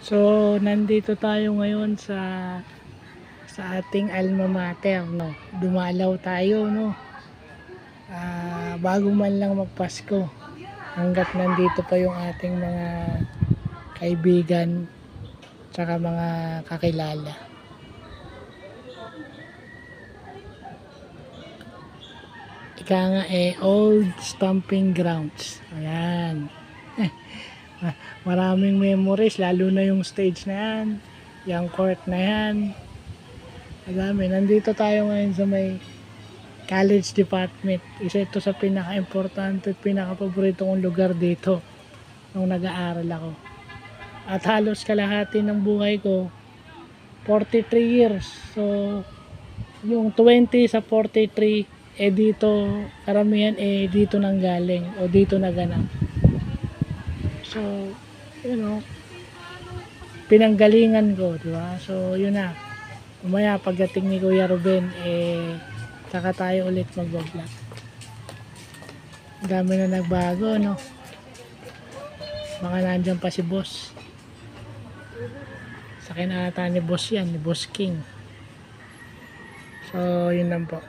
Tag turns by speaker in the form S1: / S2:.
S1: So, nandito tayo ngayon sa ating alma mater, no. Dumalaw tayo, no. Bago man lang magpasko, hanggat nandito pa yung ating mga kaibigan tsaka mga kakilala. Ika nga old stomping grounds. Ayan. Maraming memories, lalo na yung stage na yan, yung court na yan. Madami. Nandito tayo ngayon sa may college department. Isa ito sa pinaka-importante at pinaka-paborito kong lugar dito nung nag-aaral ako. At halos kalahati ng buhay ko, 43 years. So, yung 20 sa 43, dito, karamihan dito nang galing o dito naganap. So, pinanggalingan ko, di ba? So, yun na. Umaya, pagdating ni Kuya Ruben, saka tayo ulit mag-vlog. Dami na nagbago, no? Baka nandyan pa si Boss. Sa kinata ni Boss yan, ni Boss King. So, yun lang po.